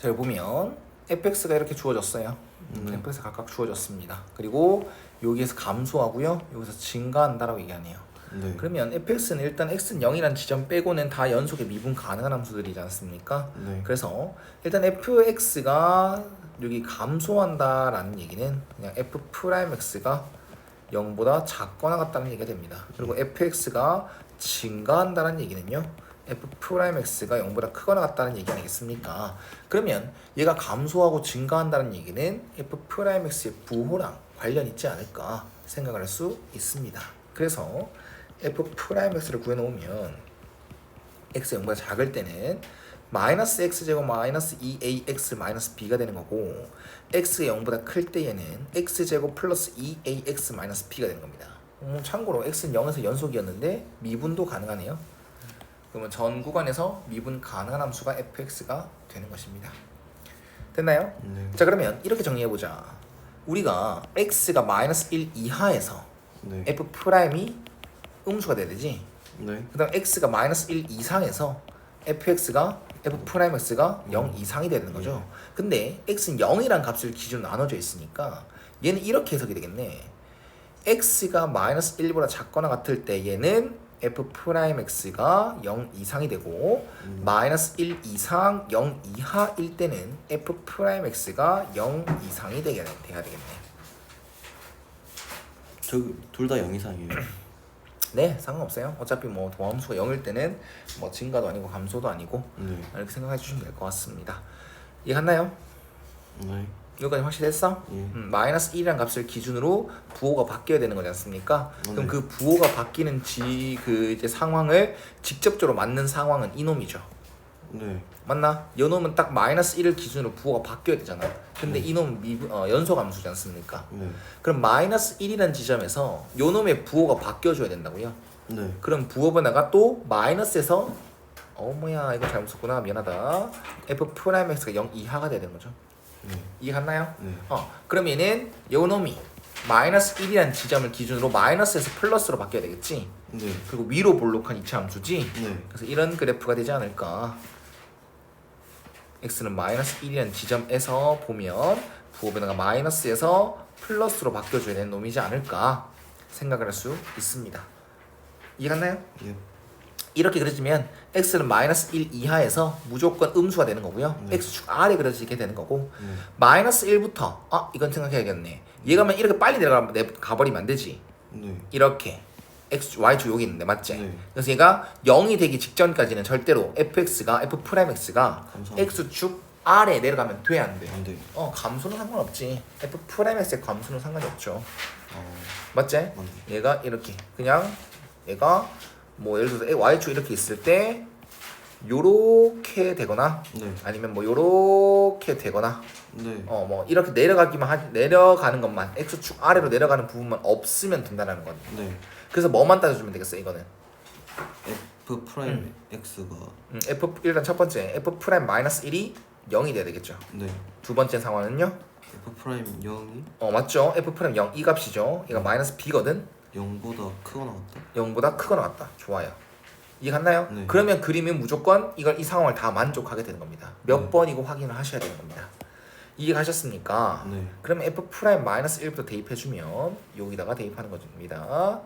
자, 여기 보면 fx가 이렇게 주어졌어요. fx가 각각 주어졌습니다. 그리고 여기에서 감소하고요. 여기서 증가한다라고 얘기하네요. 네. 그러면 fx는 일단 x는 0이라는 지점 빼고는 다 연속의 미분 가능한 함수들이지 않습니까? 네. 그래서 일단 fx가 여기 감소한다라는 얘기는 그냥 f'x가 0보다 작거나 같다는 얘기가 됩니다. 그리고 fx가 증가한다는 얘기는요. f'x가 0보다 크거나 같다는 얘기 아니겠습니까? 그러면 얘가 감소하고 증가한다는 얘기는 f'x의 부호랑 관련 있지 않을까 생각을 할 수 있습니다. 그래서 f'x를 구해놓으면 x가 0보다 작을 때는 마이너스 x제곱 마이너스 2ax 마이너스 b가 되는 거고 x가 0보다 클 때에는 x제곱 플러스 2ax 마이너스 b가 되는 겁니다. 참고로 x는 0에서 연속이었는데 미분도 가능하네요. 그러면 전 구간에서 미분 가능한 함수가 fx가 되는 것입니다. 됐나요? 네. 자, 그러면 이렇게 정리해보자. 우리가 x가 마이너스 1 이하에서 네. f'이 음수가 돼야 되지. 네. 그 다음 x가 마이너스 1 이상에서 fx가 0 이상이 되는 거죠. 근데 x는 0이란 값을 기준으로 나눠져 있으니까 얘는 이렇게 해석이 되겠네. x가 마이너스 1보다 작거나 같을 때 얘는 f'x가 0 이상이 되고 마이너스 1 이상 0 이하일 때는 f'x가 0 이상이 돼야 되겠네. 저기 둘 다 0 이상이에요. 네, 상관없어요. 어차피 뭐 도함수가 0일 때는 뭐 증가도 아니고 감소도 아니고 네. 이렇게 생각해 주시면 될 것 같습니다. 이해갔나요? 네. 여기까지 확실했어? 예. 마이너스 1이라는 값을 기준으로 부호가 바뀌어야 되는 거지 않습니까? 그럼 네. 그 부호가 바뀌는 이제 상황을 직접적으로 맞는 상황은 이놈이죠. 네. 맞나? 요놈은 딱 마이너스 1을 기준으로 부호가 바뀌어야 되잖아. 근데 이놈은 연소함수지 않습니까? 네. 그럼 마이너스 1이라는 지점에서 요놈의 부호가 바뀌어줘야 된다고요. 네. 그럼 부호 변화가 또 마이너스에서 뭐야 이거 잘못 썼구나 미안하다. f'x가 0 이하가 돼야 되는 거죠. 네. 이해갔나요? 네. 그럼 얘는 요놈이 마이너스 1이라는 지점을 기준으로 마이너스에서 플러스로 바뀌어야 되겠지. 네. 그리고 위로 볼록한 이차함수지. 네. 그래서 이런 그래프가 되지 않을까. x는 마이너스 1이라는 지점에서 보면 부호 변화가 마이너스에서 플러스로 바뀌어줘야 되는 놈이지 않을까 생각을 할 수 있습니다. 이해갔나요? 예. 이렇게 그려지면 x는 마이너스 1 이하에서 무조건 음수가 되는 거고요. 네. x축 아래 그려지게 되는 거고 네. 마이너스 1부터 이건 생각해야겠네. 얘가만 이렇게 빨리 가버리면 안 되지. 네. 이렇게 y축 여기 있는데 맞지? 네. 그래서 얘가 0이 되기 직전까지는 절대로 fx가 감사합니다. x축 아래 내려가면 돼 안 돼? 안 돼. 감수는 상관없지. f'x의 감수는 상관이 없죠. 어. 맞지? 맞네. 얘가 이렇게 그냥 얘가 뭐 예를 들어서 y축 이렇게 있을 때 요렇게 되거나 네. 아니면 뭐 요렇게 되거나 네. 뭐 이렇게 내려가는 것만 x축 아래로 내려가는 부분만 없으면 된다는 거네. 네. 그래서 뭐만 따져주면 되겠어 이거는. F 프라임 X가 일단 첫 번째 f 프라임 마이너스 1이 0이 돼야 되겠죠. 네. 두 번째 상황은요. F 프라임 0이 맞죠. f 프라임 0 이 값이죠. 얘가 마이너스 b거든. 0보다 크거나 같다. 0보다 크거나 같다. 좋아요. 이해갔나요? 네. 그러면 그림은 무조건 이 상황을 다 만족하게 되는 겁니다. 몇 네. 번이고 확인을 하셔야 되는 겁니다. 이해가셨습니까? 네. 그러면 f 프라임 마이너스 1부터 대입해주면 여기다가 대입하는 겁니다.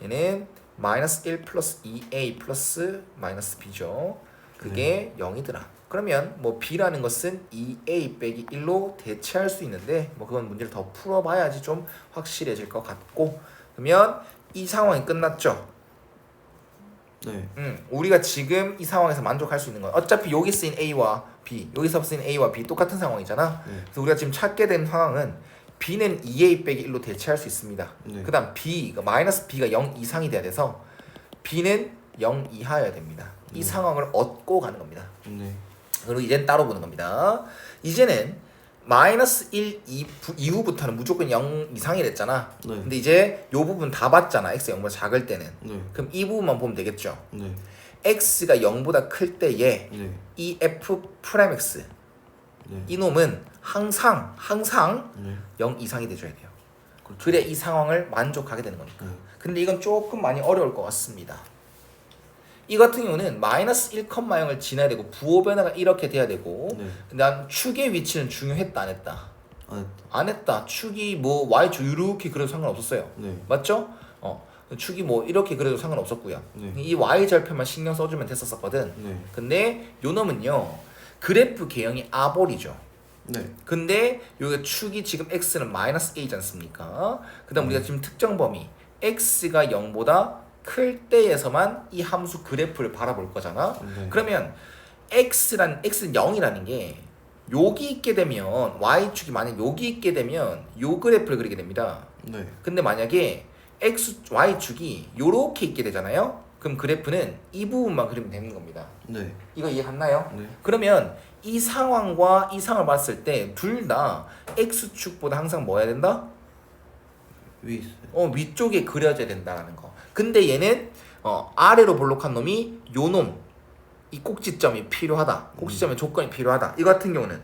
얘는 마이너스 1 플러스 2a 플러스 마이너스 b죠. 그게 0이더라. 그러면 뭐 b라는 것은 2a 빼기 1로 대체할 수 있는데 뭐 그건 문제를 더 풀어봐야지 좀 확실해질 것 같고 그러면 이 상황이 끝났죠. 네. 우리가 지금 이 상황에서 만족할 수 있는 건 어차피 여기 쓰인 a와 b 여기서 쓰인 a와 b 똑같은 상황이잖아. 네. 그래서 우리가 지금 찾게 된 상황은 b는 2a 빼기 1로 대체할 수 있습니다. 네. 그 다음 b, 마이너스 b가 0 이상이 돼야 돼서 b는 0 이하여야 됩니다. 이 상황을 얻고 가는 겁니다. 네. 그리고 이제는 따로 보는 겁니다. 이제는 마이너스 1 이후부터는 무조건 0 이상이 됐잖아. 네. 근데 이제 요 부분 다 봤잖아. x가 0보다 작을 때는. 네. 그럼 이 부분만 보면 되겠죠. 네. x가 0보다 클 때에 네. 이 f'(x) 네. 이놈은 항상 네. 0 이상이 돼줘야 돼요. 그렇죠. 그래 이 상황을 만족하게 되는 거니까. 네. 근데 이건 조금 많이 어려울 것 같습니다. 이 같은 경우는 마이너스 1,0을 지나야 되고 부호 변화가 이렇게 돼야 되고 네. 난 축의 위치는 중요했다 안 했다? 안 했다. 안 했다. 축이 뭐 y축 이렇게 그려도 상관없었어요. 네. 맞죠? 축이 뭐 이렇게 그려도 상관없었고요. 네. 이 y절편만 신경 써주면 됐었거든. 네. 근데 요 놈은요 그래프 개형이 아볼이죠. 네. 근데 여기 축이 지금 x는 마이너스 a지 않습니까? 그 다음 우리가 지금 특정 범위 x가 0보다 클 때에서만 이 함수 그래프를 바라볼 거잖아. 네. 그러면 x는 0이라는 게 여기 있게 되면 y축이 만약 여기 있게 되면 요 그래프를 그리게 됩니다. 네. 근데 만약에 y축이 요렇게 있게 되잖아요. 그럼 그래프는 이 부분만 그리면 되는 겁니다. 네. 이거 이해 갔나요? 네. 그러면 이 상황과 이 상황을 봤을 때 둘 다 x축보다 항상 뭐 해야 된다? 위에 있어요. 위쪽에 그려져야 된다는 거. 근데 얘는 아래로 볼록한 놈이 요 놈, 이 꼭지점이 필요하다. 꼭지점의 조건이 필요하다. 이 같은 경우는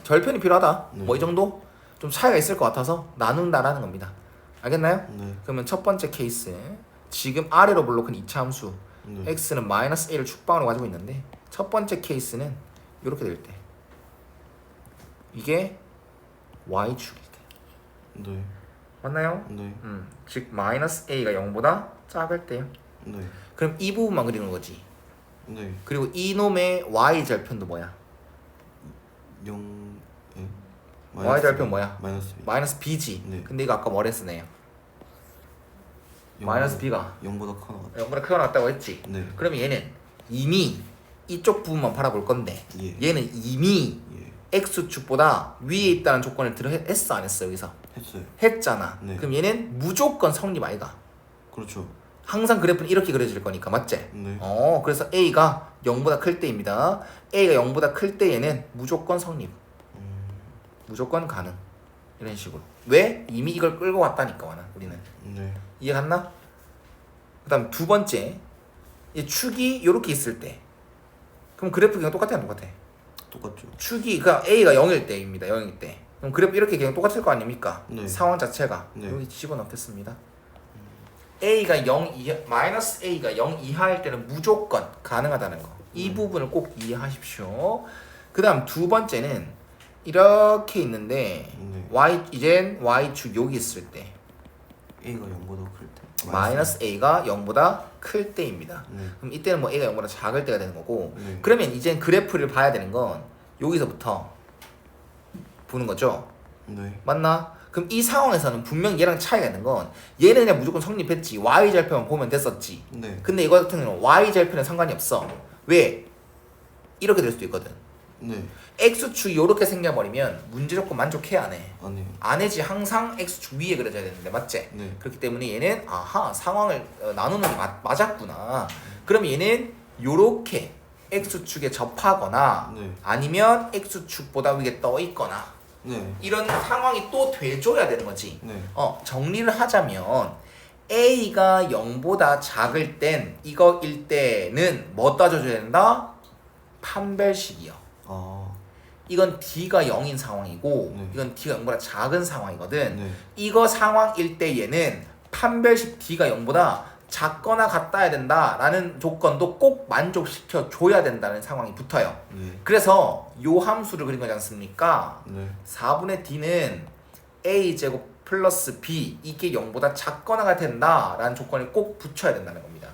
절편이 필요하다. 네. 뭐 이 정도? 좀 차이가 있을 것 같아서 나눈다라는 겁니다. 알겠나요? 네. 그러면 첫 번째 케이스 지금 아래로 볼록한 이차 함수 네. x는 마이너스 a를 축방으로 가지고 있는데 첫 번째 케이스는 이렇게 될 때 이게 y축일 때 네. 맞나요? 네. 즉 마이너스 a가 0보다 작을 때요. 네. 그럼 이 부분만 그리는 거지. 네. 그리고 이놈의 y절편도 뭐야? 0. 예. y절편 뭐야? 마이너스 B. 마이너스 b지. 네. 근데 이거 아까 뭐랬으네요? 마이너스 b가 0보다 커 나왔다. 0보다 크게 나왔다고 했지. 네. 그러면 얘는 이미 이쪽 부분만 바라볼 건데 예. 얘는 이미 예. x축보다 위에 있다는 조건을 했어 안 했어 여기서? 했어요. 했잖아. 네. 그럼 얘는 무조건 성립 아이가. 그렇죠. 항상 그래프는 이렇게 그려질 거니까 맞지? 네. 그래서 a가 0보다 클 때입니다. a가 0보다 클 때 얘는 무조건 성립. 무조건 가능. 이런 식으로. 왜? 이미 이걸 끌고 왔다니까 우리는. 네. 이해 갔나? 그 다음 두 번째 이 축이 이렇게 있을 때 그럼 그래프 그냥 똑같아 안 똑같아? 똑같죠. 축이 그러니까 a가 0일 때입니다. 0일 때 그럼 그래프 이렇게 그냥 똑같을 거 아닙니까? 네. 상황 자체가 네. 여기 집어넣겠습니다. a가 0 이하 마이너스 a가 0 이하일 때는 무조건 가능하다는 거. 이 부분을 꼭 이해하십시오. 그 다음 두 번째는 이렇게 있는데 네. 이젠 y축 여기 있을 때 A가 0보다 클 때. 마이너스 a가 0보다 클 때입니다. 네. 그럼 이때는 뭐 a가 0보다 작을 때가 되는 거고 네. 그러면 이젠 그래프를 봐야 되는 건 여기서부터 보는 거죠. 네. 맞나? 그럼 이 상황에서는 분명 얘랑 차이가 있는 건 얘는 그냥 무조건 성립했지 y절편만 보면 됐었지. 네. 근데 이거 같은 경우는 y절편은 상관이 없어. 왜? 이렇게 될 수도 있거든. 네. x축이 이렇게 생겨버리면 문제 조건 만족해야 안 해? 아니에요. 안 해지. 항상 x축 위에 그려져야 되는데 맞지? 네. 그렇기 때문에 얘는 아하 상황을 나누는 게 맞았구나. 그럼 얘는 요렇게 x축에 접하거나 네. 아니면 x축보다 위에 떠 있거나 네. 이런 상황이 또 돼줘야 되는 거지. 네. 정리를 하자면 a가 0보다 작을 땐 이거일 때는 뭐 따져줘야 된다? 판별식이요. 아. 이건 d가 0인 상황이고 네. 이건 d가 0보다 작은 상황이거든. 네. 이거 상황일 때 얘는 판별식 d가 0보다 작거나 같아야 된다라는 조건도 꼭 만족시켜 줘야 된다는 상황이 붙어요. 네. 그래서 요 함수를 그린 거지 않습니까? 네. 4분의 d는 a제곱 플러스 b 이게 0보다 작거나 같아야 된다라는 조건을 꼭 붙여야 된다는 겁니다.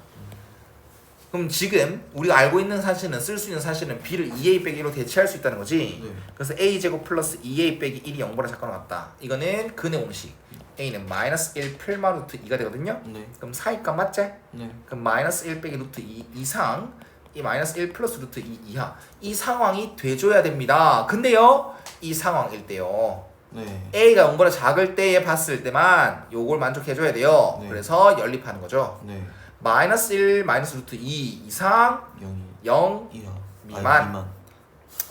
그럼 지금 우리가 알고 있는 사실은 쓸 수 있는 사실은 b를 2a 빼기 1로 대체할 수 있다는 거지. 네. 그래서 a제곱 플러스 2a 빼기 1이 0보다 작거나 같다. 이거는 근의 공식. a는 마이너스 1 풀마 루트 2가 되거든요. 네. 그럼 사이값 맞지? 네. 그럼 마이너스 1 빼기 루트 2 이상 이 마이너스 1 플러스 루트 2 이하 이 상황이 돼줘야 됩니다. 근데요 이 상황일 때요 네. a가 0보다 작을 때에 봤을 때만 요걸 만족해줘야 돼요. 네. 그래서 연립하는 거죠. 네. 마이너스 1 마이너스 루트 2 이상 0이 0 이하. 미만. 미만.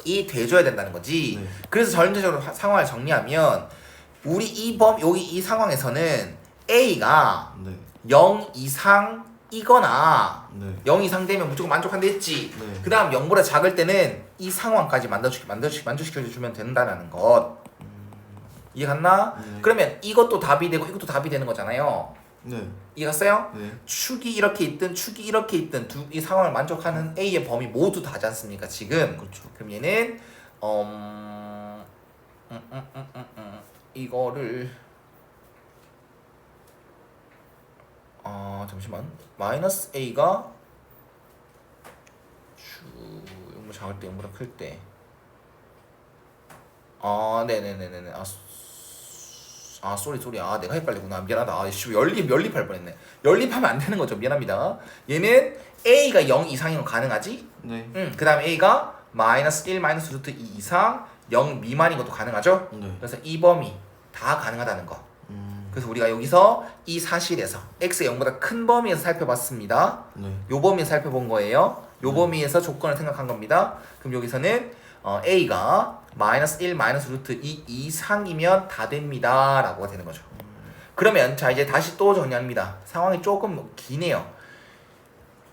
이 돼줘야 된다는 거지. 네. 그래서 전체적으로 상황을 정리하면 우리 여기 이 상황에서는 a가 네. 0 이상이거나 네. 0 이상 되면 무조건 만족한다 했지. 네. 그 다음 0보다 작을 때는 이 상황까지 만족시켜주면 된다는 것. 이해 갔나? 네. 그러면 이것도 답이 되고 이것도 답이 되는 거잖아요. 네. 이해갔어요? 네. 축이 이렇게 있든 축이 이렇게 있든 이 상황을 만족하는 A의 범위 모두 다지 않습니까 지금? 그렇죠. 그럼 얘는 이거를 잠시만 마이너스 A가 영모 작을 때 영보다 클 때 네네네네네 쏘리 내가 헷갈리구나 미안하다 연립할 뻔했네. 연립하면 안 되는 거죠. 미안합니다. 얘는 A가 0 이상인 건 가능하지? 네. 그 다음에 A가 마이너스 1 마이너스 루트 2 이상 0 미만인 것도 가능하죠? 네. 그래서 이 범위 다 가능하다는 거. 그래서 우리가 여기서 이 사실에서 x가 0보다 큰 범위에서 살펴봤습니다. 네. 요 범위에서 살펴본 거예요. 요 범위에서 조건을 생각한 겁니다. 그럼 여기서는 a가 마이너스 1 마이너스 루트 2 이상이면 다 됩니다 라고 되는 거죠. 그러면 자 이제 다시 또 정리합니다. 상황이 조금 기네요.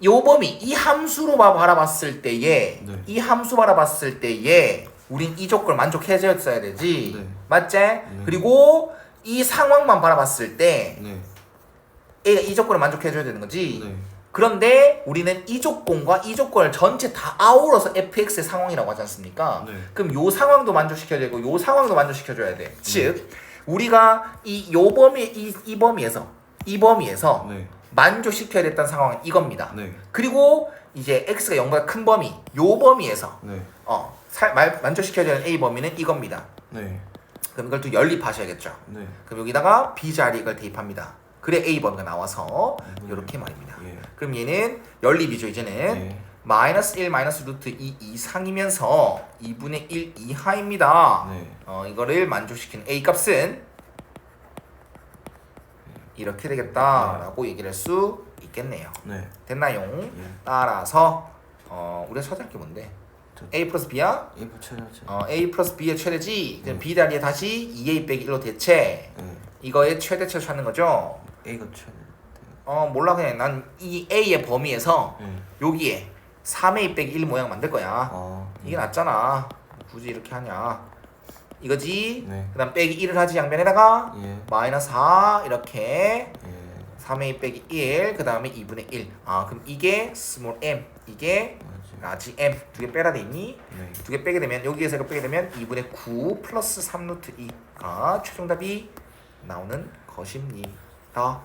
요 범위 이 함수로 바라봤을 때에 네. 이 함수 바라봤을 때에 우린 이 조건을 만족해줬어야 되지. 네. 맞지? 네. 그리고 이 상황만 바라봤을 때 네. A가 이 조건을 만족해줘야 되는 거지. 네. 그런데 우리는 이 조건과 이 조건을 전체 다 아우러서 fx의 상황이라고 하지 않습니까? 네. 그럼 요 상황도 만족시켜야 되고 요 상황도 만족시켜줘야 돼. 즉 우리가 요 범위 이 범위에서 네. 만족시켜야 됐던 상황은 이겁니다. 네. 그리고 이제 x가 0보다 큰 범위 요 범위에서 네. 만족시켜야 되는 a 범위는 이겁니다. 네. 그럼 이걸 또 연립하셔야겠죠. 네. 그럼 여기다가 b자리 이걸 대입합니다. 그래 a 범위가 나와서 이렇게 말입니다. 예. 그럼 얘는 연립이죠. 이제는 네. 마이너스 1 마이너스 루트 2 이상이면서 2분의 1 이하입니다. 네. 이거를 만족시키는 a 값은 이렇게 되겠다라고 얘기를 할 수 있겠네요. 네. 됐나요? 예. 따라서 우리가 찾을 게 뭔데? 저- a 플러스 b야? 이 붙여야지. a 플러스 b의 최대지. 그럼 b 자리에 다시 2a 빼기 1로 대체. 네. 이거의 최대치를 찾는 거죠. A가 최대. 몰라 그냥 난 이 a의 범위에서 네. 여기에 3a 빼기 1 모양 만들 거야. 네. 이게 낫잖아. 굳이 이렇게 하냐. 이거지. 네. 그 다음 빼기 1을 하지 양변에다가 예. 마이너스 4 이렇게 예. 3a 빼기 1 그 다음에 2분의 1. 그럼 이게 스몰 m 이게 맞지. 라지 m 두 개 빼라 돼 있니? 네. 두 개 빼게 되면 여기에서 이거 빼게 되면 2분의 9 플러스 3 루트 2가 최종답이 나오는 것입니다.